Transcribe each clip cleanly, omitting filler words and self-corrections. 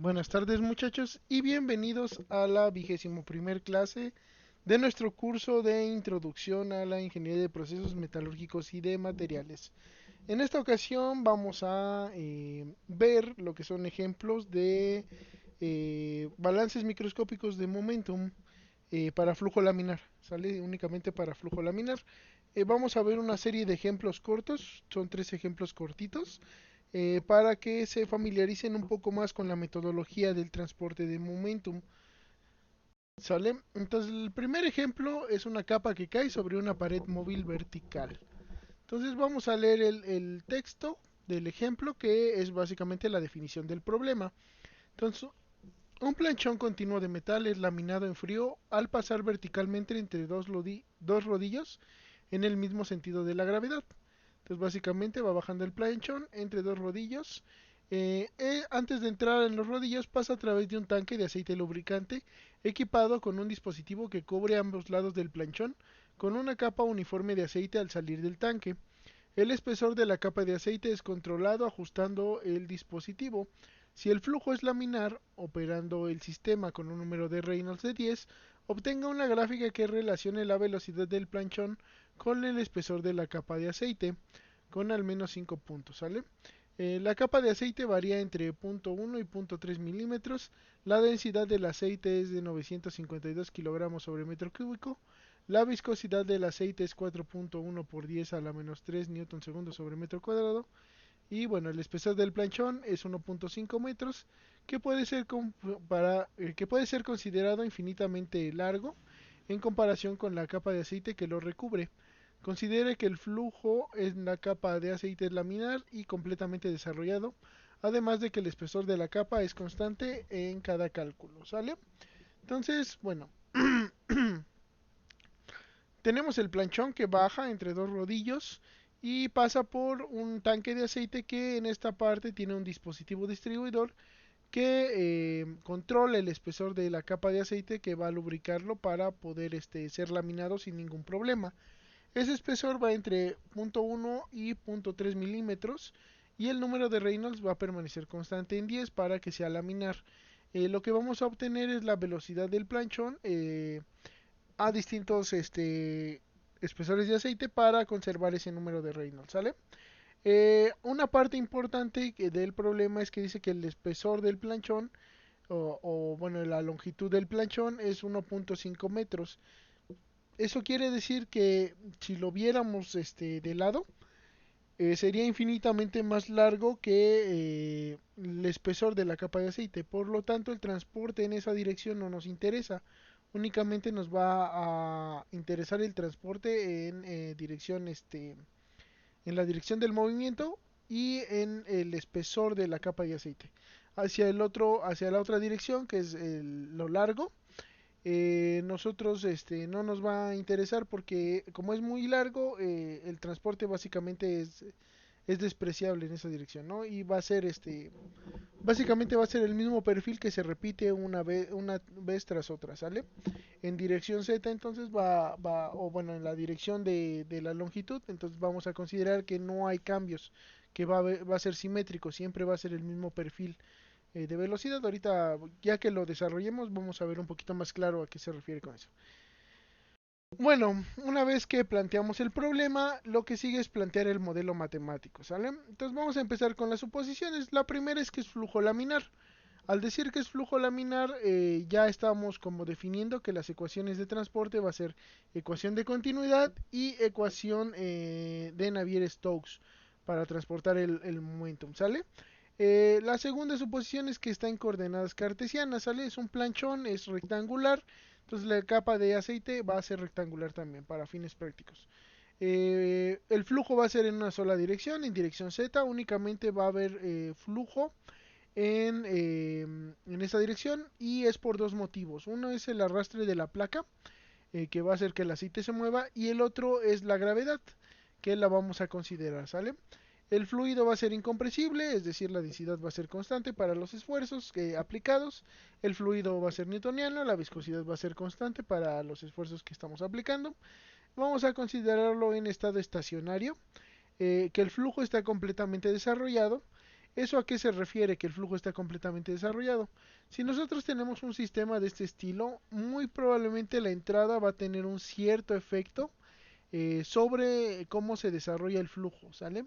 Buenas tardes muchachos y bienvenidos a la 21ª clase de nuestro curso de Introducción a la Ingeniería de Procesos Metalúrgicos y de Materiales. En esta ocasión vamos a ver lo que son ejemplos de balances microscópicos de momentum para flujo laminar, ¿sale? Únicamente para flujo laminar. Vamos a ver una serie de ejemplos cortos, son tres ejemplos cortitos, para que se familiaricen un poco más con la metodología del transporte de momentum, ¿sale? Entonces el primer ejemplo es una capa que cae sobre una pared móvil vertical. Entonces vamos a leer el texto del ejemplo, que es básicamente la definición del problema. Entonces, un planchón continuo de metal es laminado en frío al pasar verticalmente entre dos rodillos en el mismo sentido de la gravedad. Entonces básicamente va bajando el planchón entre dos rodillos. Antes de entrar en los rodillos pasa a través de un tanque de aceite lubricante equipado con un dispositivo que cubre ambos lados del planchón con una capa uniforme de aceite al salir del tanque. El espesor de la capa de aceite es controlado ajustando el dispositivo. Si el flujo es laminar, operando el sistema con un número de Reynolds de 10, obtenga una gráfica que relacione la velocidad del planchón con el espesor de la capa de aceite, con al menos 5 puntos, ¿sale? La capa de aceite varía entre 0.1 y 0.3 milímetros. La densidad del aceite es de 952 kilogramos sobre metro cúbico. La viscosidad del aceite es 4.1 por 10 a la menos 3 newton segundo sobre metro cuadrado. Y bueno, el espesor del planchón es 1.5 metros, que puede ser considerado infinitamente largo en comparación con la capa de aceite que lo recubre. Considere que el flujo en la capa de aceite es laminar y completamente desarrollado, además de que el espesor de la capa es constante en cada cálculo, ¿sale? Entonces, bueno, tenemos el planchón que baja entre dos rodillos y pasa por un tanque de aceite que en esta parte tiene un dispositivo distribuidor que controla el espesor de la capa de aceite que va a lubricarlo para poder ser laminado sin ningún problema. Ese espesor va entre 0.1 y 0.3 milímetros y el número de Reynolds va a permanecer constante en 10 para que sea laminar. Lo que vamos a obtener es la velocidad del planchón a distintos espesores de aceite para conservar ese número de Reynolds, ¿sale? Una parte importante del problema es que dice que el espesor del planchón bueno, la longitud del planchón es 1.5 metros. Eso quiere decir que si lo viéramos de lado, sería infinitamente más largo que el espesor de la capa de aceite. Por lo tanto, el transporte en esa dirección no nos interesa. Únicamente nos va a interesar el transporte en en la dirección del movimiento y en el espesor de la capa de aceite. Hacia la otra dirección, que es lo largo, nosotros no nos va a interesar porque como es muy largo, el transporte básicamente es despreciable en esa dirección, ¿no? Y va a ser básicamente va a ser el mismo perfil que se repite una vez tras otra, ¿sale? En dirección Z entonces o bueno, en la dirección de la longitud, entonces vamos a considerar que no hay cambios, que va a ser simétrico, siempre va a ser el mismo perfil de velocidad. Ahorita, ya que lo desarrollemos, vamos a ver un poquito más claro a qué se refiere con eso. Bueno, una vez que planteamos el problema, lo que sigue es plantear el modelo matemático, ¿sale? Entonces vamos a empezar con las suposiciones. La primera es que es flujo laminar. Al decir que es flujo laminar, ya estamos como definiendo que las ecuaciones de transporte va a ser ecuación de continuidad y ecuación de Navier-Stokes para transportar el momentum, ¿sale? La segunda suposición es que está en coordenadas cartesianas, ¿sale? Es un planchón, es rectangular, entonces la capa de aceite va a ser rectangular también para fines prácticos. El flujo va a ser en una sola dirección, en dirección Z, únicamente va a haber flujo en esa dirección y es por dos motivos. Uno es el arrastre de la placa, que va a hacer que el aceite se mueva, y el otro es la gravedad, que la vamos a considerar, ¿sale? El fluido va a ser incompresible, es decir, la densidad va a ser constante para los esfuerzos aplicados. El fluido va a ser newtoniano, la viscosidad va a ser constante para los esfuerzos que estamos aplicando. Vamos a considerarlo en estado estacionario, que el flujo está completamente desarrollado. ¿Eso a qué se refiere? Que el flujo está completamente desarrollado. Si nosotros tenemos un sistema de este estilo, muy probablemente la entrada va a tener un cierto efecto sobre cómo se desarrolla el flujo, ¿sale?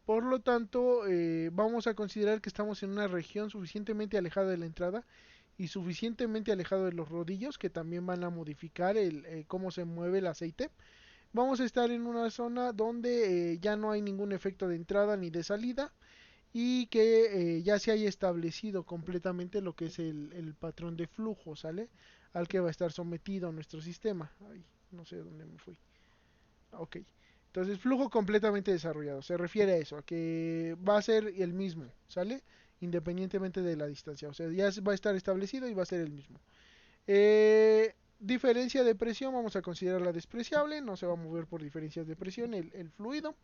Por lo tanto, vamos a considerar que estamos en una región suficientemente alejada de la entrada y suficientemente alejado de los rodillos que también van a modificar cómo se mueve el aceite. Vamos a estar en una zona donde ya no hay ningún efecto de entrada ni de salida y que ya se haya establecido completamente lo que es el patrón de flujo, ¿sale? Al que va a estar sometido nuestro sistema. Ay, no sé dónde me fui. Ok. Entonces, flujo completamente desarrollado. Se refiere a eso, a que va a ser el mismo, ¿sale? Independientemente de la distancia. O sea, ya va a estar establecido y va a ser el mismo. Diferencia de presión, vamos a considerarla despreciable. No se va a mover por diferencias de presión el fluido.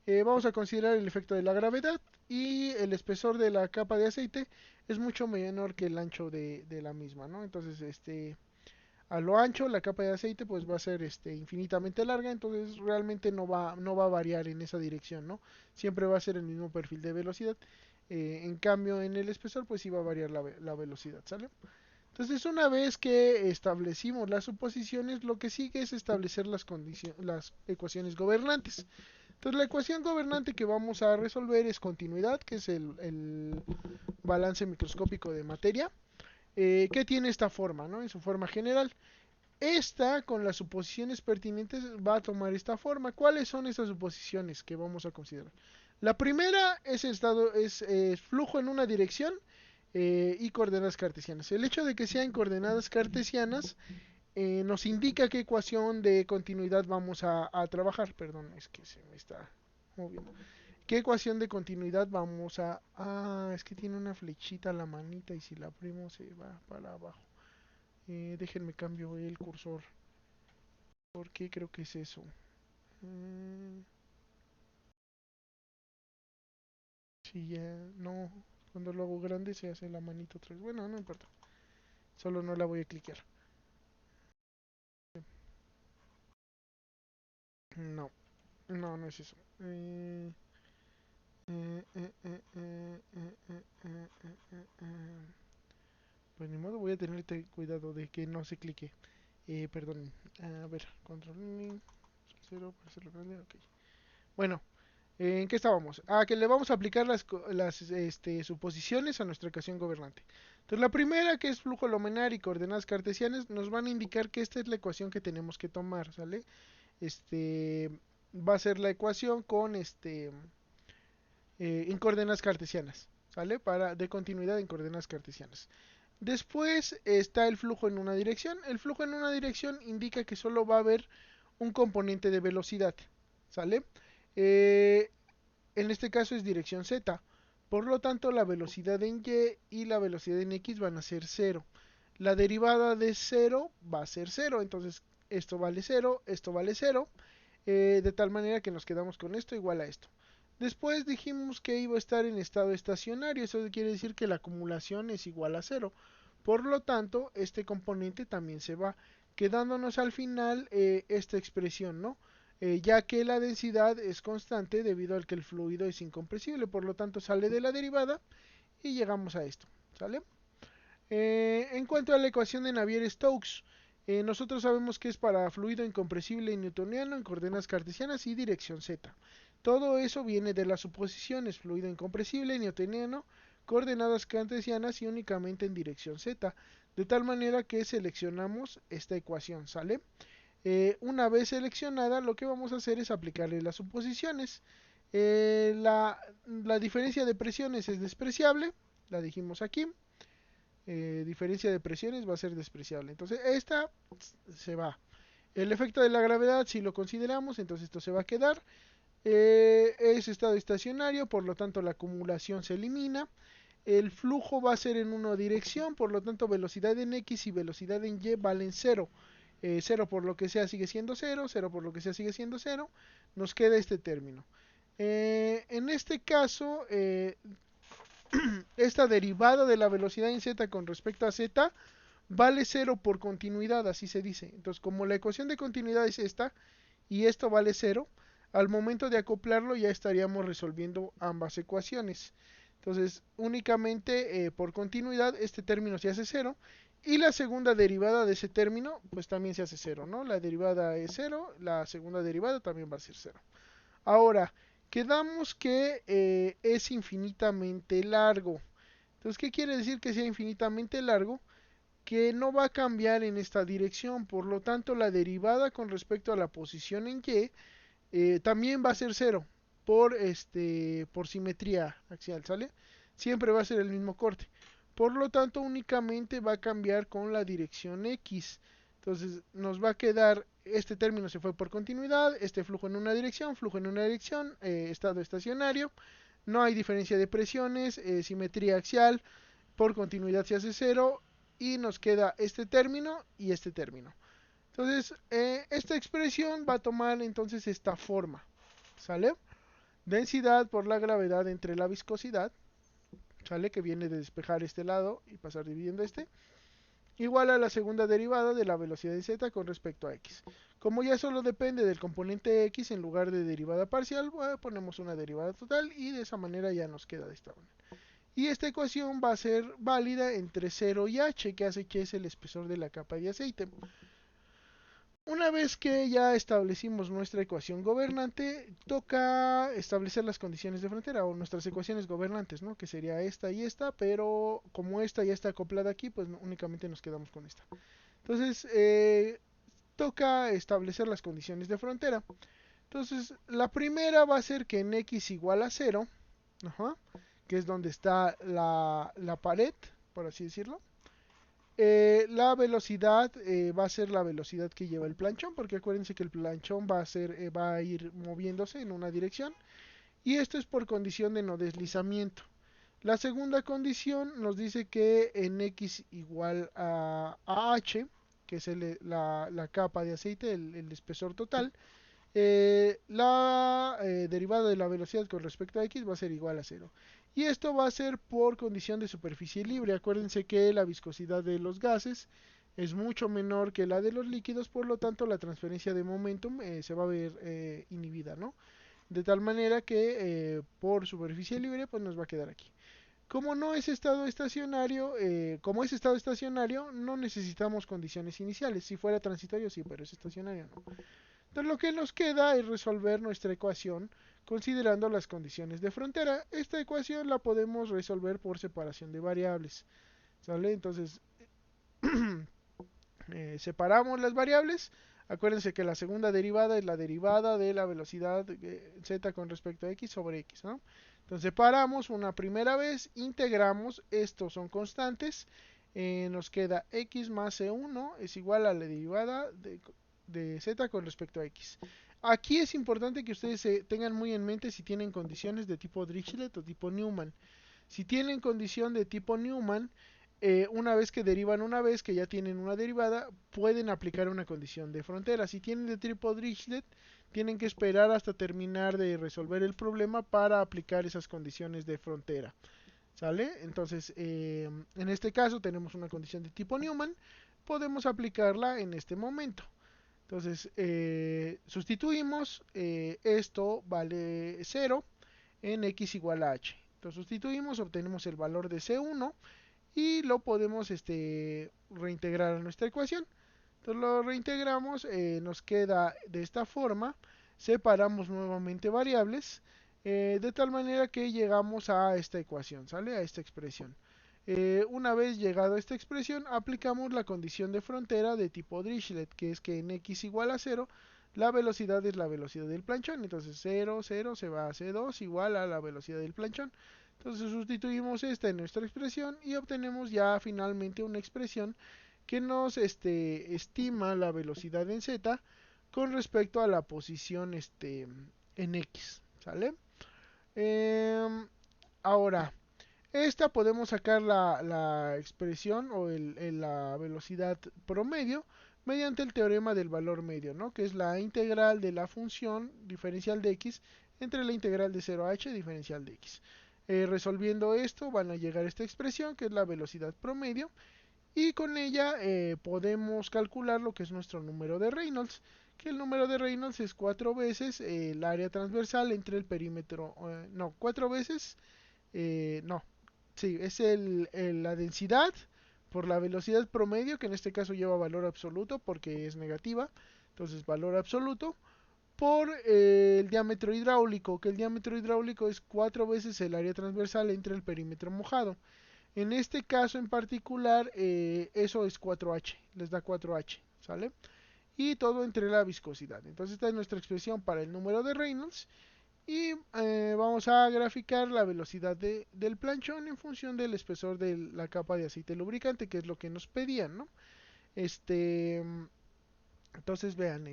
Vamos a considerar el efecto de la gravedad y el espesor de la capa de aceite es mucho menor que el ancho de la misma, ¿no? Entonces, a lo ancho la capa de aceite pues va a ser infinitamente larga, entonces realmente no va a variar en esa dirección, ¿no? Siempre va a ser el mismo perfil de velocidad. En cambio en el espesor pues sí va a variar la velocidad, ¿sale? Entonces una vez que establecimos las suposiciones, lo que sigue es establecer las ecuaciones gobernantes. Entonces la ecuación gobernante que vamos a resolver es continuidad, que es el balance microscópico de materia, que tiene esta forma, ¿no? En su forma general. Esta, con las suposiciones pertinentes, va a tomar esta forma. ¿Cuáles son estas suposiciones que vamos a considerar? La primera es flujo en una dirección y coordenadas cartesianas. El hecho de que sean coordenadas cartesianas nos indica qué ecuación de continuidad vamos a trabajar. Perdón, es que se me está moviendo. ¿Qué ecuación de continuidad vamos a... Ah, es que tiene una flechita a la manita y si la aprimo se va para abajo. Déjenme cambio el cursor. Porque creo que es eso. Mm, si ya no. Cuando lo hago grande se hace la manito otra vez. Bueno, no importa. Solo no la voy a cliquear. No, no es eso. Pues ni modo, voy a tener cuidado de que no se clique. Perdón. A ver, control 0 para hacerlo grande. Ok. Bueno, ¿en qué estábamos? Que le vamos a aplicar las suposiciones a nuestra ecuación gobernante. Entonces, la primera, que es flujo laminar y coordenadas cartesianas, nos van a indicar que esta es la ecuación que tenemos que tomar, ¿sale? Este va a ser la ecuación con en coordenadas cartesianas, ¿sale? De continuidad en coordenadas cartesianas. Después está el flujo en una dirección. El flujo en una dirección indica que solo va a haber un componente de velocidad, ¿sale? Eh, en este caso es dirección z. Por lo tanto, la velocidad en y y la velocidad en x van a ser cero. La derivada de cero va a ser cero. Entonces, esto vale cero, esto vale cero. De tal manera que nos quedamos con esto igual a esto. Después dijimos que iba a estar en estado estacionario. Eso quiere decir que la acumulación es igual a cero. Por lo tanto, este componente también se va, quedándonos al final esta expresión, ¿no? Ya que la densidad es constante debido al que el fluido es incompresible, por lo tanto sale de la derivada y llegamos a esto, ¿sale? En cuanto a la ecuación de Navier-Stokes, nosotros sabemos que es para fluido incompresible newtoniano en coordenadas cartesianas y dirección z. Todo eso viene de las suposiciones, fluido incompresible newtoniano, coordenadas cartesianas y únicamente en dirección z, de tal manera que seleccionamos esta ecuación, ¿sale? Una vez seleccionada, lo que vamos a hacer es aplicarle las suposiciones. La diferencia de presiones es despreciable, la dijimos aquí. Diferencia de presiones va a ser despreciable. Entonces, esta se va. El efecto de la gravedad, si lo consideramos, entonces esto se va a quedar. Es estado estacionario, por lo tanto la acumulación se elimina. El flujo va a ser en una dirección, por lo tanto velocidad en x y velocidad en y valen cero. 0 por lo que sea sigue siendo cero, 0 por lo que sea sigue siendo cero. Nos queda este término. En este caso, esta derivada de la velocidad en z con respecto a z vale cero por continuidad, así se dice. Entonces, como la ecuación de continuidad es esta y esto vale cero, Al momento de acoplarlo ya estaríamos resolviendo ambas ecuaciones. Entonces, únicamente por continuidad, este término se hace cero. Y la segunda derivada de ese término, pues también se hace cero, ¿no? La derivada es cero, la segunda derivada también va a ser cero. Ahora, quedamos que es infinitamente largo. Entonces, ¿qué quiere decir que sea infinitamente largo? Que no va a cambiar en esta dirección. Por lo tanto, la derivada con respecto a la posición en Y también va a ser cero por simetría axial, ¿sale? Siempre va a ser el mismo corte. Por lo tanto, únicamente va a cambiar con la dirección X. Entonces, nos va a quedar, este término se fue por continuidad, este flujo en una dirección, flujo en una dirección, estado estacionario. No hay diferencia de presiones, simetría axial, por continuidad se hace cero y nos queda este término y este término. Entonces, esta expresión va a tomar entonces esta forma, ¿sale? Densidad por la gravedad entre la viscosidad, ¿sale? Que viene de despejar este lado y pasar dividiendo este, igual a la segunda derivada de la velocidad de z con respecto a x. Como ya solo depende del componente x en lugar de derivada parcial, bueno, ponemos una derivada total y de esa manera ya nos queda de esta manera. Y esta ecuación va a ser válida entre 0 y h, que hace que es el espesor de la capa de aceite. Una vez que ya establecimos nuestra ecuación gobernante, toca establecer las condiciones de frontera o nuestras ecuaciones gobernantes, ¿no? Que sería esta y esta, pero como esta ya está acoplada aquí, pues únicamente nos quedamos con esta. Entonces, toca establecer las condiciones de frontera. Entonces, la primera va a ser que en x igual a 0, ajá, que es donde está la pared, por así decirlo. La velocidad va a ser la velocidad que lleva el planchón, porque acuérdense que el planchón va a ir moviéndose en una dirección, y esto es por condición de no deslizamiento. La segunda condición nos dice que en x igual a h, que es la capa de aceite, el espesor total, la derivada de la velocidad con respecto a x va a ser igual a cero. Y esto va a ser por condición de superficie libre. Acuérdense que la viscosidad de los gases es mucho menor que la de los líquidos, por lo tanto la transferencia de momentum se va a ver inhibida, ¿no? De tal manera que por superficie libre pues nos va a quedar aquí. Como no es estado estacionario, como es estado estacionario, no necesitamos condiciones iniciales. Si fuera transitorio, sí, pero es estacionario, no. Entonces lo que nos queda es resolver nuestra ecuación considerando las condiciones de frontera. Esta ecuación la podemos resolver por separación de variables, ¿sale? Entonces separamos las variables. Acuérdense que la segunda derivada es la derivada de la velocidad z con respecto a x sobre x, ¿no? Entonces separamos una primera vez, integramos, estos son constantes, nos queda x más c1 es igual a la derivada de z con respecto a x. Aquí es importante que ustedes tengan muy en mente si tienen condiciones de tipo Dirichlet o tipo Newman. Si tienen condición de tipo Newman, una vez que derivan una vez, que ya tienen una derivada, pueden aplicar una condición de frontera. Si tienen de tipo Dirichlet, tienen que esperar hasta terminar de resolver el problema para aplicar esas condiciones de frontera. ¿Sale? Entonces, en este caso tenemos una condición de tipo Newman, podemos aplicarla en este momento. Entonces, sustituimos, esto vale 0 en x igual a h. Entonces sustituimos, obtenemos el valor de C1 y lo podemos reintegrar a nuestra ecuación. Entonces lo reintegramos, nos queda de esta forma, separamos nuevamente variables, de tal manera que llegamos a esta ecuación, ¿sale? A esta expresión. Una vez llegado a esta expresión, aplicamos la condición de frontera de tipo Dirichlet, que es que en x igual a 0, la velocidad es la velocidad del planchón. Entonces 0, 0 se va a C2 igual a la velocidad del planchón. Entonces sustituimos esta en nuestra expresión y obtenemos ya finalmente una expresión que nos estima la velocidad en z con respecto a la posición en x, ¿sale? Ahora, esta podemos sacar la expresión o la velocidad promedio mediante el teorema del valor medio, ¿no? Que es la integral de la función diferencial de x entre la integral de 0 a h diferencial de x. Resolviendo esto van a llegar a esta expresión que es la velocidad promedio y con ella podemos calcular lo que es nuestro número de Reynolds, que el número de Reynolds es 4 veces el área transversal entre el perímetro, no, 4 veces, no, sí, es la densidad por la velocidad promedio, que en este caso lleva valor absoluto porque es negativa, entonces valor absoluto, por el diámetro hidráulico, que el diámetro hidráulico es 4 veces el área transversal entre el perímetro mojado. En este caso en particular, eso es 4H, les da 4H, ¿sale? Y todo entre la viscosidad. Entonces esta es nuestra expresión para el número de Reynolds. Y vamos a graficar la velocidad del planchón en función del espesor de la capa de aceite lubricante, que es lo que nos pedían, ¿no? Este, entonces vean,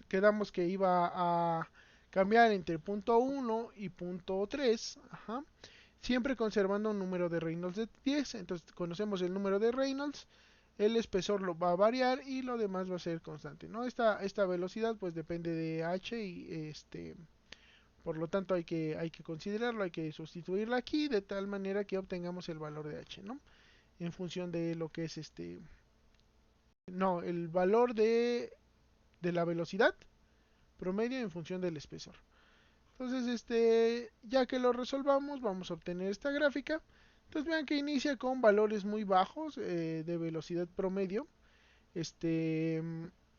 quedamos que iba a cambiar entre punto 1 y punto 3, ajá, siempre conservando un número de Reynolds de 10. Entonces conocemos el número de Reynolds, el espesor lo va a variar y lo demás va a ser constante, ¿no? Esta velocidad pues depende de h y por lo tanto hay que considerarlo, hay que sustituirlo aquí de tal manera que obtengamos el valor de h, ¿no? En función de lo que es no, el valor de la velocidad promedio en función del espesor. Entonces, ya que lo resolvamos, vamos a obtener esta gráfica. Entonces vean que inicia con valores muy bajos de velocidad promedio. Este,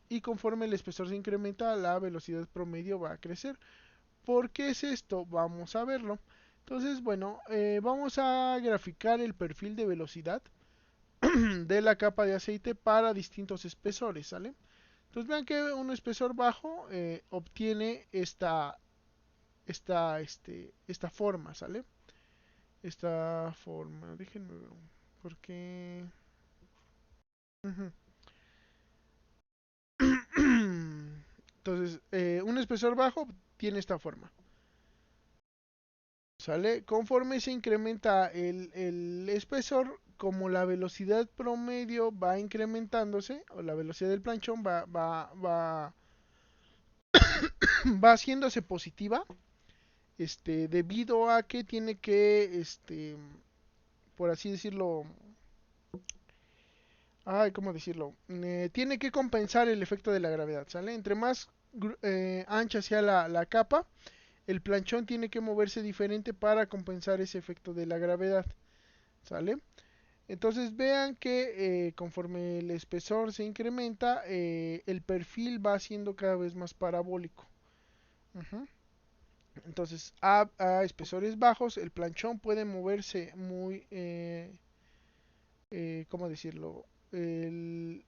y conforme el espesor se incrementa, la velocidad promedio va a crecer. ¿Por qué es esto? Vamos a verlo. Entonces, bueno, vamos a graficar el perfil de velocidad de la capa de aceite para distintos espesores, ¿sale? Entonces vean que un espesor bajo obtiene esta forma, ¿sale? Esta forma, déjenme ver, porque... Ujú. Entonces, un espesor bajo tiene esta forma, ¿sale? Conforme se incrementa el espesor, como la velocidad promedio va incrementándose, o la velocidad del planchón va haciéndose positiva, debido a que tiene que, por así decirlo, ¿cómo decirlo? Tiene que compensar el efecto de la gravedad, ¿sale? Entre más ancha sea la capa, el planchón tiene que moverse diferente para compensar ese efecto de la gravedad, ¿sale? Entonces vean que conforme el espesor se incrementa, el perfil va siendo cada vez más parabólico. Ujú. Entonces a espesores bajos, el planchón puede moverse muy, ¿cómo decirlo? El,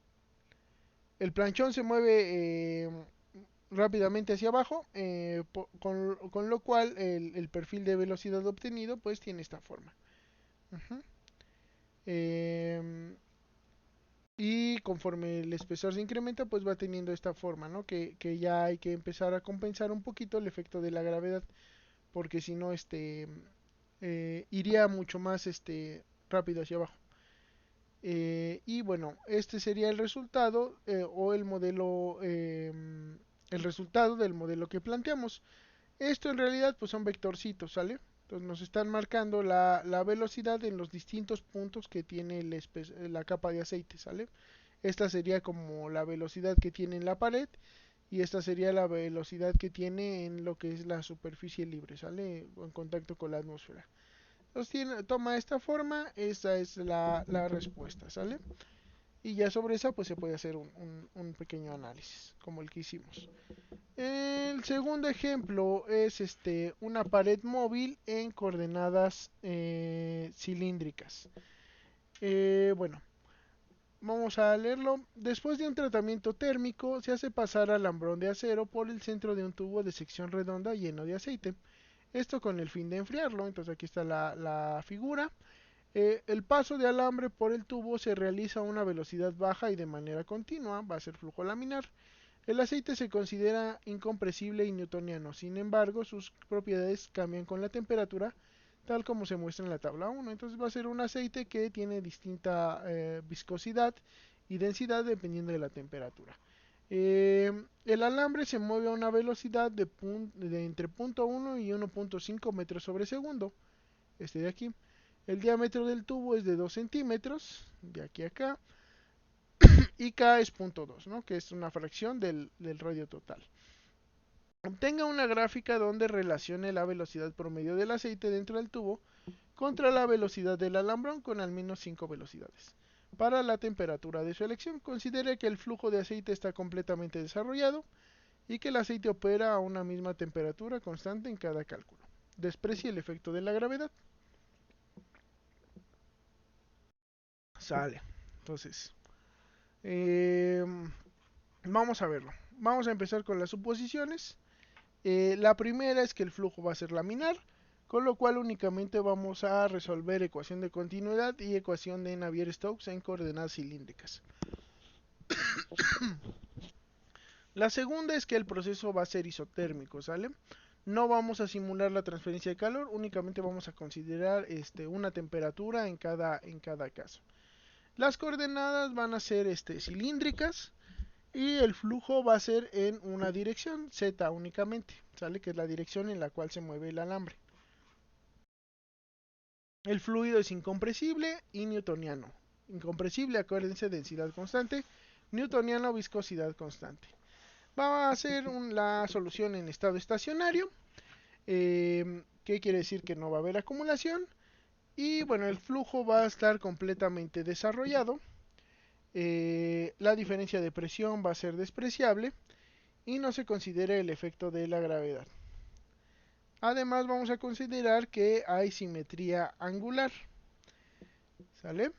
el planchón se mueve rápidamente hacia abajo, con lo cual el perfil de velocidad obtenido pues tiene esta forma. Ujú. Em, y conforme el espesor se incrementa pues va teniendo esta forma, ¿no? Que ya hay que empezar a compensar un poquito el efecto de la gravedad, porque si no iría mucho más rápido hacia abajo. Y bueno, este sería el resultado o el modelo, el resultado del modelo que planteamos. Esto en realidad pues son vectorcitos, ¿sale? Entonces nos están marcando la velocidad en los distintos puntos que tiene la capa de aceite, ¿sale? Esta sería como la velocidad que tiene en la pared y esta sería la velocidad que tiene en lo que es la superficie libre, ¿sale? En contacto con la atmósfera. Entonces toma esta forma, esta es la respuesta, ¿sale? Y ya sobre esa pues se puede hacer un pequeño análisis, como el que hicimos. El segundo ejemplo es una pared móvil en coordenadas cilíndricas. Bueno, vamos a leerlo. Después de un tratamiento térmico, se hace pasar alambrón de acero por el centro de un tubo de sección redonda lleno de aceite. Esto con el fin de enfriarlo. Entonces aquí está la figura. El paso de alambre por el tubo se realiza a una velocidad baja y de manera continua. Va a ser flujo laminar. El aceite se considera incompresible y newtoniano, sin embargo, sus propiedades cambian con la temperatura, tal como se muestra en la tabla 1. Entonces va a ser un aceite que tiene distinta viscosidad y densidad dependiendo de la temperatura. El alambre se mueve a una velocidad de entre 0.1 y 1.5 metros sobre segundo. Este de aquí. El diámetro del tubo es de 2 centímetros, de aquí a acá. y K es 0.2, ¿no? Que es una fracción del radio total. Obtenga una gráfica donde relacione la velocidad promedio del aceite dentro del tubo contra la velocidad del alambrón con al menos 5 velocidades. Para la temperatura de su elección, considere que el flujo de aceite está completamente desarrollado y que el aceite opera a una misma temperatura constante en cada cálculo. Desprecie el efecto de la gravedad. Sale. Entonces, eh, vamos a verlo. Vamos a empezar con las suposiciones. La primera es que el flujo va a ser laminar, con lo cual únicamente vamos a resolver ecuación de continuidad y ecuación de Navier-Stokes en coordenadas cilíndricas. La segunda es que el proceso va a ser isotérmico, ¿sale? No vamos a simular la transferencia de calor, únicamente vamos a considerar una temperatura en cada caso. Las coordenadas van a ser cilíndricas y el flujo va a ser en una dirección, z únicamente, ¿sale? Que es la dirección en la cual se mueve el alambre. El fluido es incompresible y newtoniano. Incompresible, acuérdense, densidad constante. Newtoniano, viscosidad constante. Va a ser la solución en estado estacionario. ¿Qué quiere decir? Que no va a haber acumulación. Y bueno, el flujo va a estar completamente desarrollado. La diferencia de presión va a ser despreciable. Y no se considera el efecto de la gravedad. Además, vamos a considerar que hay simetría angular. ¿Sale?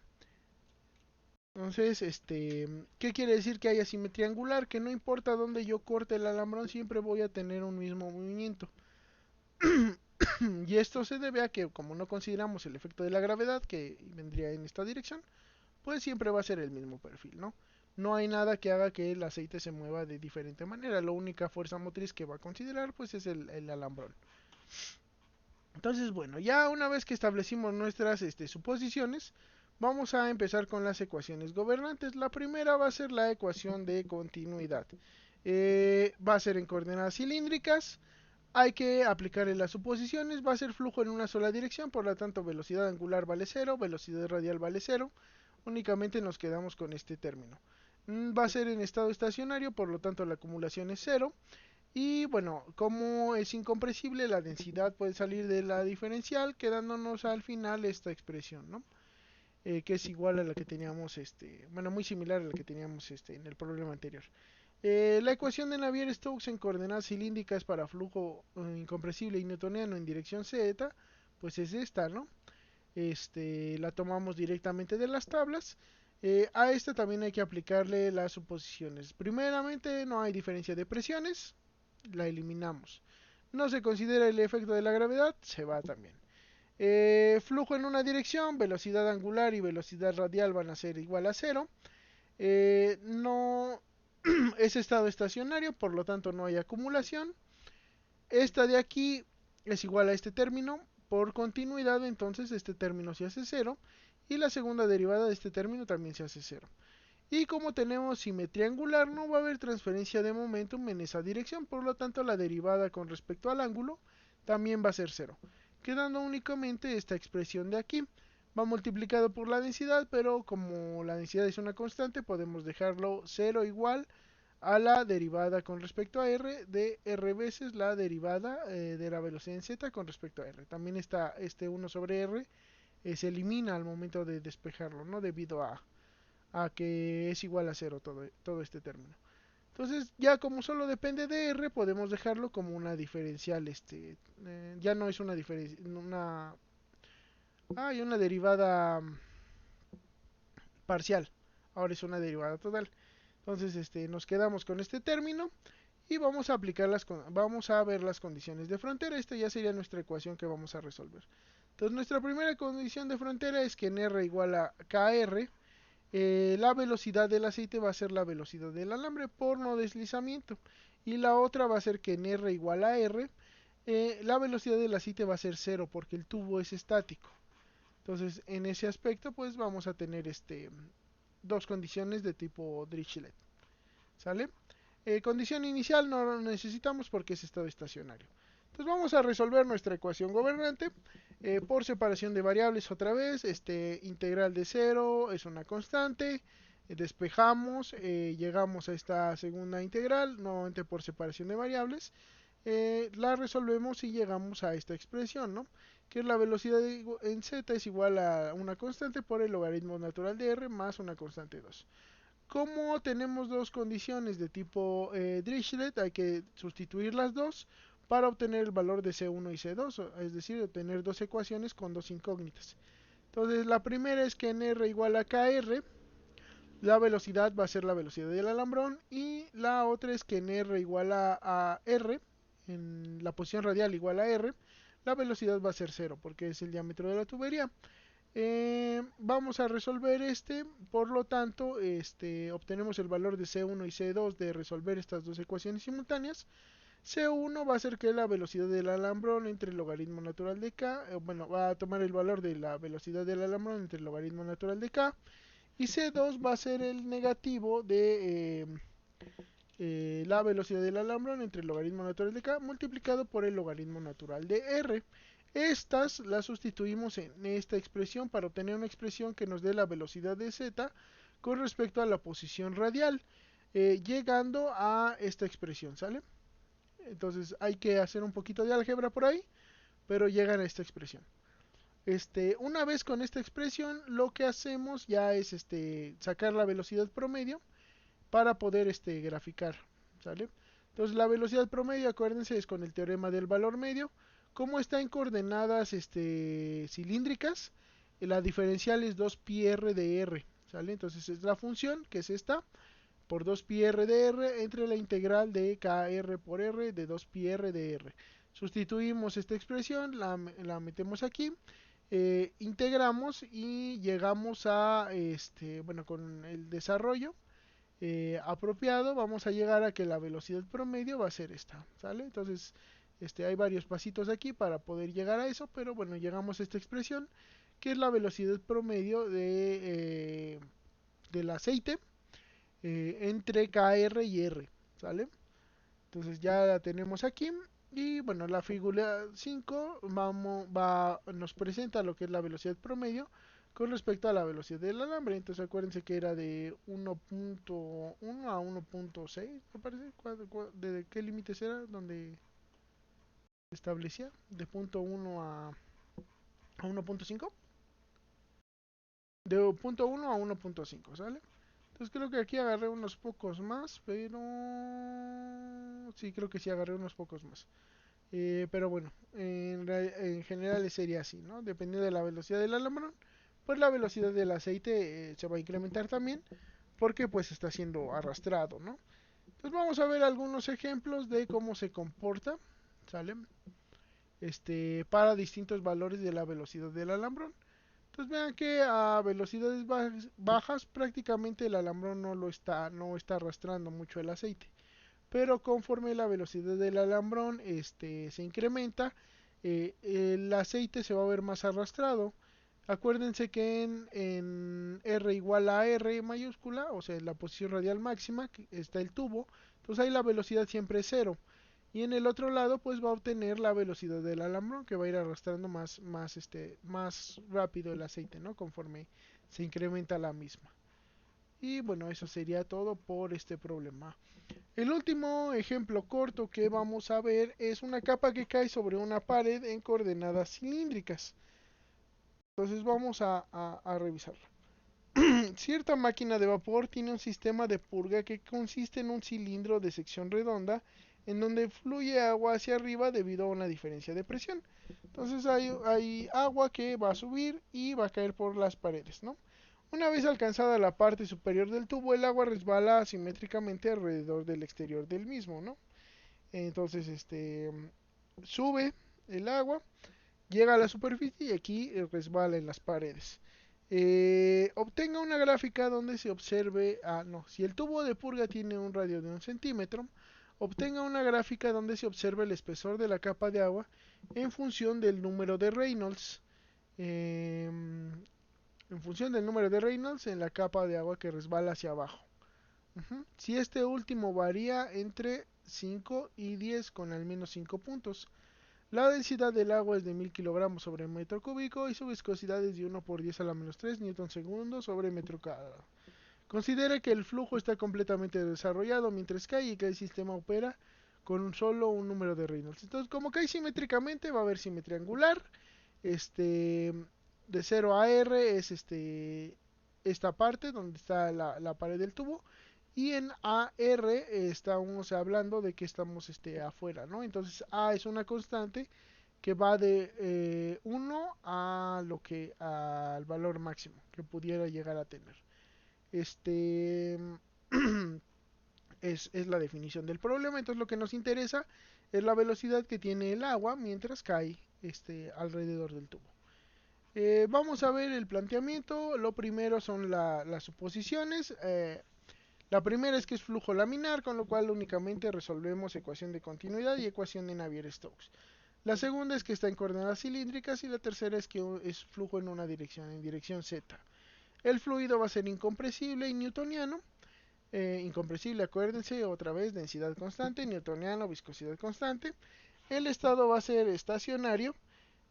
Entonces, ¿qué quiere decir que haya simetría angular? Que no importa dónde yo corte el alambrón, siempre voy a tener un mismo movimiento. Y esto se debe a que, como no consideramos el efecto de la gravedad, que vendría en esta dirección, pues siempre va a ser el mismo perfil, ¿no? No hay nada que haga que el aceite se mueva de diferente manera. La única fuerza motriz que va a considerar, pues, es el alambrón. Entonces, bueno, ya una vez que establecimos nuestras suposiciones, vamos a empezar con las ecuaciones gobernantes. La primera va a ser la ecuación de continuidad. Va a ser en coordenadas cilíndricas. Hay que aplicarle las suposiciones. Va a ser flujo en una sola dirección, por lo tanto velocidad angular vale 0, velocidad radial vale 0. Únicamente nos quedamos con este término. Va a ser en estado estacionario, por lo tanto la acumulación es 0. Y bueno, como es incompresible, la densidad puede salir de la diferencial, quedándonos al final esta expresión, ¿no? Que es igual a la que teníamos, bueno, muy similar a la que teníamos en el problema anterior. La ecuación de Navier-Stokes en coordenadas cilíndricas para flujo incompresible y newtoniano en dirección z, pues es esta, ¿no? La tomamos directamente de las tablas. A esta también hay que aplicarle las suposiciones. Primeramente, no hay diferencia de presiones, la eliminamos. No se considera el efecto de la gravedad, se va también. Flujo en una dirección, velocidad angular y velocidad radial van a ser igual a 0. No es estado estacionario, por lo tanto no hay acumulación. Esta de aquí es igual a este término. Por continuidad, entonces este término se hace 0. Y la segunda derivada de este término también se hace 0. Y como tenemos simetría angular, no va a haber transferencia de momentum en esa dirección, por lo tanto la derivada con respecto al ángulo también va a ser 0, quedando únicamente esta expresión de aquí. Va multiplicado por la densidad, pero como la densidad es una constante, podemos dejarlo 0 igual a la derivada con respecto a r de r veces la derivada de la velocidad en z con respecto a r. También está este 1 sobre r, se elimina al momento de despejarlo, ¿no? Debido a que es igual a 0 todo este término. Entonces, ya como solo depende de r, podemos dejarlo como una diferencial. Ya no es una diferencia, hay una derivada parcial. Ahora es una derivada total. Entonces, nos quedamos con este término y vamos a aplicar vamos a ver las condiciones de frontera. Esta ya sería nuestra ecuación que vamos a resolver. Entonces, nuestra primera condición de frontera es que en r igual a kr, la velocidad del aceite va a ser la velocidad del alambre por no deslizamiento. Y la otra va a ser que en R igual a R, la velocidad del aceite va a ser cero porque el tubo es estático. Entonces, en ese aspecto, pues vamos a tener dos condiciones de tipo Dirichlet. ¿Sale? Condición inicial no lo necesitamos porque es estado estacionario. Entonces vamos a resolver nuestra ecuación gobernante por separación de variables otra vez. Integral de 0 es una constante. Despejamos, llegamos a esta segunda integral, nuevamente por separación de variables, la resolvemos y llegamos a esta expresión, ¿no? Que es la velocidad en z es igual a una constante por el logaritmo natural de r más una constante 2. Como tenemos dos condiciones de tipo Dirichlet, hay que sustituir las dos para obtener el valor de C1 y C2, es decir, obtener dos ecuaciones con dos incógnitas. Entonces, la primera es que en R igual a KR, la velocidad va a ser la velocidad del alambrón, y la otra es que en R igual a R, en la posición radial igual a R, la velocidad va a ser cero, porque es el diámetro de la tubería. Vamos a resolver por lo tanto, obtenemos el valor de C1 y C2 de resolver estas dos ecuaciones simultáneas. C1 va a ser que la velocidad del alambrón entre el logaritmo natural de K, bueno, va a tomar el valor de la velocidad del alambrón entre el logaritmo natural de K, y C2 va a ser el negativo de la velocidad del alambrón entre el logaritmo natural de K multiplicado por el logaritmo natural de R. Estas las sustituimos en esta expresión para obtener una expresión que nos dé la velocidad de Z con respecto a la posición radial, llegando a esta expresión, ¿sale? Entonces hay que hacer un poquito de álgebra por ahí, pero llegan a esta expresión. Una vez con esta expresión, lo que hacemos ya es sacar la velocidad promedio para poder graficar, ¿sale? Entonces la velocidad promedio, acuérdense, es con el teorema del valor medio. Como está en coordenadas cilíndricas, la diferencial es 2πr de r, ¿sale? Entonces es la función, que es esta, por 2πr de r entre la integral de kr por r de 2πr de r. Sustituimos esta expresión, la metemos aquí, integramos y llegamos a, bueno, con el desarrollo apropiado, vamos a llegar a que la velocidad promedio va a ser esta, ¿sale? Entonces, hay varios pasitos aquí para poder llegar a eso, pero bueno, llegamos a esta expresión, que es la velocidad promedio del aceite entre KR y R, ¿sale? Entonces ya la tenemos aquí. Y bueno, la figura 5 nos presenta lo que es la velocidad promedio con respecto a la velocidad del alambre. Entonces acuérdense que era de 1.1 a 1.6, me parece. ¿De qué límites era? Donde se establecía. De 0.1 a 1.5. De 0.1 a 1.5, ¿sale? Entonces creo que aquí agarré unos pocos más, pero... Sí, creo que sí agarré unos pocos más. Pero bueno, en general sería así, ¿no? Dependiendo de la velocidad del alambrón, pues la velocidad del aceite se va a incrementar también, porque pues está siendo arrastrado, ¿no? Entonces vamos a ver algunos ejemplos de cómo se comporta, ¿sale? Para distintos valores de la velocidad del alambrón. Entonces vean que a velocidades bajas prácticamente el alambrón no está arrastrando mucho el aceite. Pero conforme la velocidad del alambrón se incrementa, el aceite se va a ver más arrastrado. Acuérdense que en R igual a R mayúscula, o sea, en la posición radial máxima, está el tubo, entonces ahí la velocidad siempre es cero. Y en el otro lado, pues va a obtener la velocidad del alambrón, que va a ir arrastrando más rápido el aceite, ¿no? Conforme se incrementa la misma. Y bueno, eso sería todo por este problema. El último ejemplo corto que vamos a ver es una capa que cae sobre una pared en coordenadas cilíndricas. Entonces vamos a revisarla. Cierta máquina de vapor tiene un sistema de purga que consiste en un cilindro de sección redonda en donde fluye agua hacia arriba debido a una diferencia de presión. Entonces hay agua que va a subir y va a caer por las paredes, ¿no? Una vez alcanzada la parte superior del tubo, el agua resbala asimétricamente alrededor del exterior del mismo, ¿no? Entonces, sube el agua, llega a la superficie y aquí resbala en las paredes. Obtenga una gráfica donde se observe, no, si el tubo de purga tiene un radio de 1 centímetro, obtenga una gráfica donde se observe el espesor de la capa de agua en función del número de Reynolds. En función del número de Reynolds en la capa de agua que resbala hacia abajo. Si este último varía entre 5 y 10 con al menos 5 puntos. La densidad del agua es de 1000 kilogramos sobre metro cúbico y su viscosidad es de 1 por 10 a la menos 3 newton segundo sobre metro cuadrado. Considere que el flujo está completamente desarrollado mientras cae y que el sistema opera con solo un número de Reynolds. Entonces, como cae simétricamente, va a haber simetría angular. De 0 a R es esta parte donde está la pared del tubo. Y en AR estamos hablando de que estamos afuera, ¿no? Entonces A es una constante que va de 1 a al valor máximo que pudiera llegar a tener. Este es la definición del problema. Entonces lo que nos interesa es la velocidad que tiene el agua mientras cae alrededor del tubo. Vamos a ver el planteamiento. Lo primero son las suposiciones. La primera es que es flujo laminar, con lo cual únicamente resolvemos ecuación de continuidad y ecuación de Navier-Stokes. La segunda es que está en coordenadas cilíndricas y la tercera es que es flujo en una dirección, en dirección Z. El fluido va a ser incompresible y newtoniano. Incompresible, acuérdense, otra vez, densidad constante, newtoniano, viscosidad constante. El estado va a ser estacionario.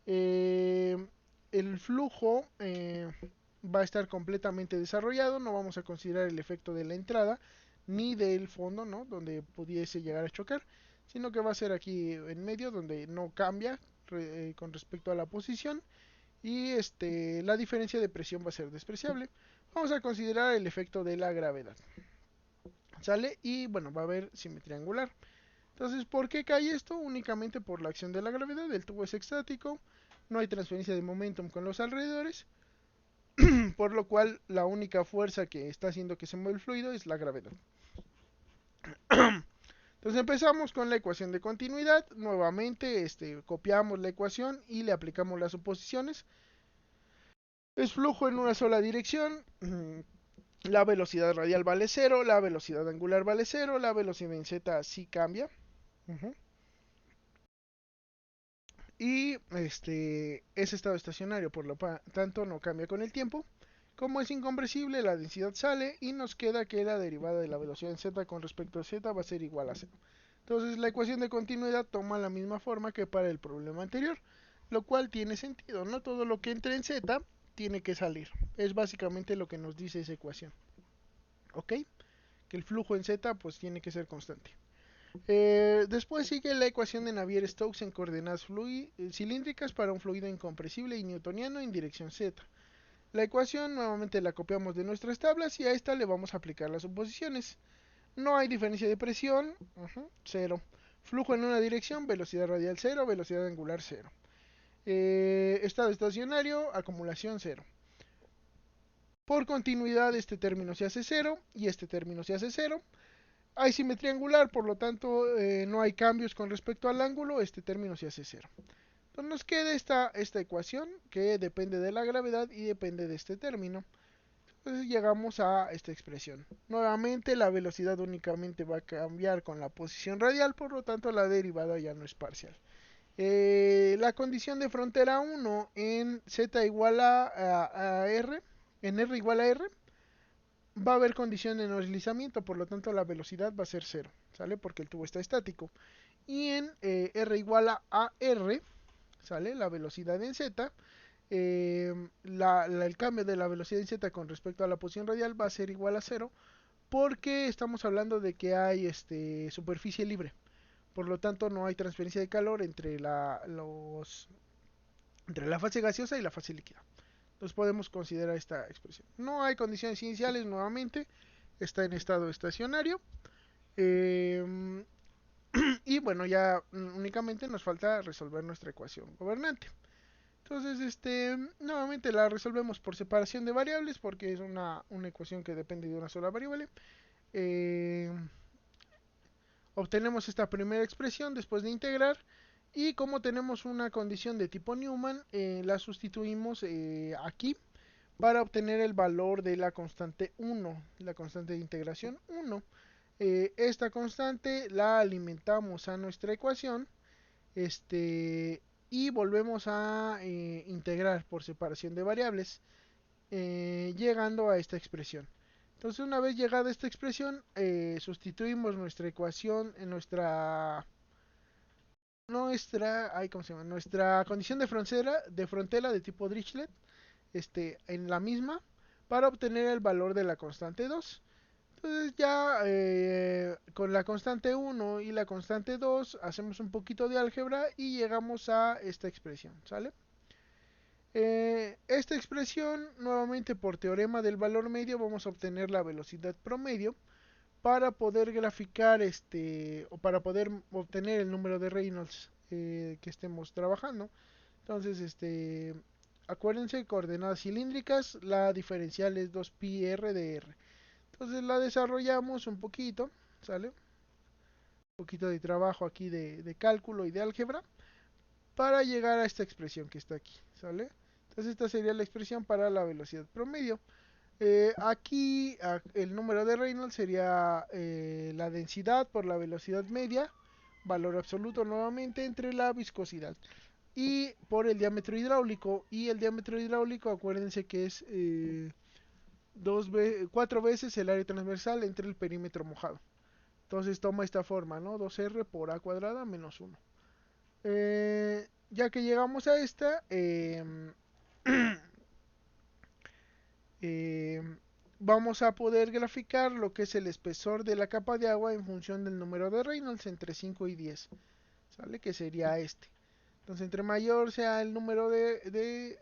Eh, el flujo va a estar completamente desarrollado, no vamos a considerar el efecto de la entrada ni del fondo, ¿no? Donde pudiese llegar a chocar, sino que va a ser aquí en medio donde no cambia con respecto a la posición y la diferencia de presión va a ser despreciable. Vamos a considerar el efecto de la gravedad. ¿Sale? Y bueno, va a haber simetría angular. Entonces, ¿por qué cae esto? Únicamente por la acción de la gravedad. El tubo es estático, no hay transferencia de momentum con los alrededores, por lo cual la única fuerza que está haciendo que se mueva el fluido es la gravedad. Entonces empezamos con la ecuación de continuidad. Nuevamente copiamos la ecuación y le aplicamos las suposiciones. Es flujo en una sola dirección. La velocidad radial vale 0, la velocidad angular vale 0, la velocidad en z sí cambia. Y es estado estacionario, por lo tanto no cambia con el tiempo. Como es incompresible, la densidad sale y nos queda que la derivada de la velocidad en z con respecto a z va a ser igual a 0. Entonces la ecuación de continuidad toma la misma forma que para el problema anterior, lo cual tiene sentido. No todo lo que entre en z tiene que salir. Es básicamente lo que nos dice esa ecuación. ¿Ok? Que el flujo en z pues tiene que ser constante. Después sigue la ecuación de Navier-Stokes en coordenadas cilíndricas para un fluido incompresible y newtoniano en dirección z. La ecuación nuevamente la copiamos de nuestras tablas y a esta le vamos a aplicar las suposiciones. No hay diferencia de presión, 0. Flujo en una dirección, velocidad radial 0, velocidad angular 0. Estado estacionario, acumulación 0. Por continuidad este término se hace 0 y este término se hace 0. Hay simetría angular, por lo tanto no hay cambios con respecto al ángulo, este término se hace 0. Entonces nos queda esta ecuación que depende de la gravedad y depende de este término. Entonces llegamos a esta expresión. Nuevamente la velocidad únicamente va a cambiar con la posición radial, por lo tanto la derivada ya no es parcial. La condición de frontera 1 en z igual a r, en r igual a r, va a haber condición de no deslizamiento, por lo tanto la velocidad va a ser 0, ¿sale? Porque el tubo está estático. Y en r igual a r, ¿sale? La velocidad en z, el cambio de la velocidad en z con respecto a la posición radial va a ser igual a 0, porque estamos hablando de que hay superficie libre. Por lo tanto, no hay transferencia de calor entre la fase gaseosa y la fase líquida. Entonces podemos considerar esta expresión. No hay condiciones iniciales nuevamente, está en estado estacionario. Eh, y bueno, ya únicamente nos falta resolver nuestra ecuación gobernante. Entonces, nuevamente la resolvemos por separación de variables porque es una ecuación que depende de una sola variable. Eh, Obtenemos esta primera expresión después de integrar y como tenemos una condición de tipo Newman, la sustituimos aquí para obtener el valor de la constante 1, la constante de integración 1. Esta constante la alimentamos a nuestra ecuación y volvemos a integrar por separación de variables, llegando a esta expresión. Entonces una vez llegada esta expresión, sustituimos nuestra ecuación en ¿cómo se llama? Nuestra condición de frontera de tipo Dirichlet en la misma para obtener el valor de la constante 2. Entonces ya con la constante 1 y la constante 2 hacemos un poquito de álgebra y llegamos a esta expresión, ¿sale? Esta expresión, nuevamente por teorema del valor medio, vamos a obtener la velocidad promedio para poder graficar o para poder obtener el número de Reynolds que estemos trabajando. Entonces, acuérdense, coordenadas cilíndricas, la diferencial es 2pi r de r. Entonces la desarrollamos un poquito, ¿sale? Un poquito de trabajo aquí de cálculo y de álgebra para llegar a esta expresión que está aquí, ¿sale? Entonces esta sería la expresión para la velocidad promedio. Aquí el número de Reynolds sería la densidad por la velocidad media, valor absoluto nuevamente entre la viscosidad. Y por el diámetro hidráulico. Y el diámetro hidráulico, acuérdense que es 4 veces el área transversal entre el perímetro mojado. Entonces toma esta forma, ¿no? 2r por a cuadrada menos 1. Ya que llegamos a esta, eh, vamos a poder graficar lo que es el espesor de la capa de agua en función del número de Reynolds entre 5 y 10, ¿sale? Que sería este. Entonces, entre mayor sea el número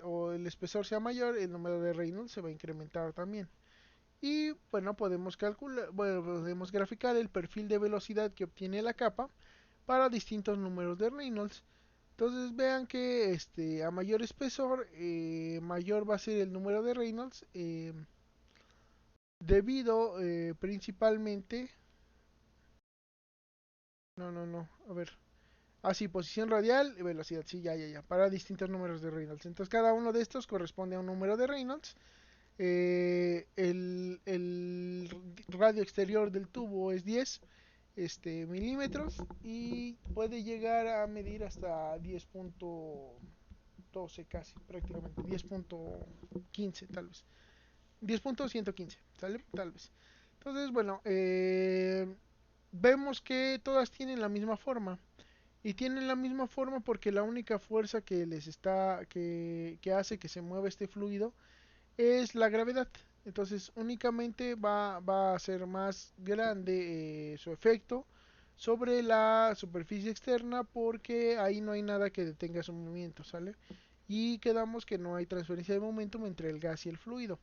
o el espesor sea mayor, el número de Reynolds se va a incrementar también. Y bueno, podemos graficar el perfil de velocidad que obtiene la capa para distintos números de Reynolds. Entonces vean que a mayor espesor, mayor va a ser el número de Reynolds, debido principalmente... No, a ver. Ah, sí, posición radial y velocidad, sí, ya, para distintos números de Reynolds. Entonces cada uno de estos corresponde a un número de Reynolds. El radio exterior del tubo es 10 milímetros y puede llegar a medir hasta 10.12 casi, prácticamente, 10.15 tal vez. 10.115, ¿sale? Tal vez. Entonces, bueno, vemos que todas tienen la misma forma. Y tienen la misma forma porque la única fuerza que hace que se mueva este fluido es la gravedad. Entonces únicamente va a ser más grande su efecto sobre la superficie externa porque ahí no hay nada que detenga su movimiento, ¿sale? Y quedamos que no hay transferencia de momentum entre el gas y el fluido.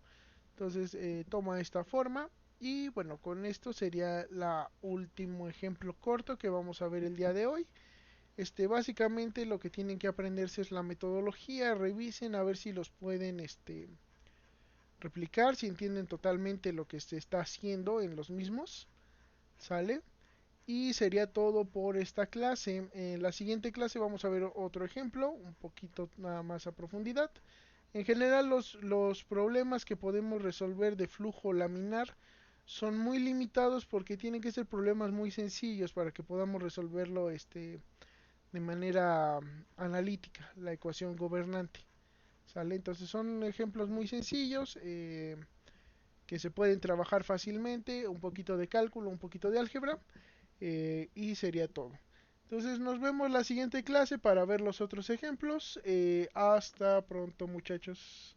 Entonces toma esta forma y bueno, con esto sería el último ejemplo corto que vamos a ver el día de hoy. Básicamente lo que tienen que aprenderse es la metodología, revisen a ver si los pueden replicar, si entienden totalmente lo que se está haciendo en los mismos, ¿sale? Y sería todo por esta clase. En la siguiente clase vamos a ver otro ejemplo, un poquito nada más a profundidad. En general los problemas que podemos resolver de flujo laminar son muy limitados porque tienen que ser problemas muy sencillos para que podamos resolverlo de manera analítica, la ecuación gobernante. ¿Sale? Entonces son ejemplos muy sencillos que se pueden trabajar fácilmente, un poquito de cálculo, un poquito de álgebra y sería todo. Entonces nos vemos la siguiente clase para ver los otros ejemplos. Hasta pronto muchachos.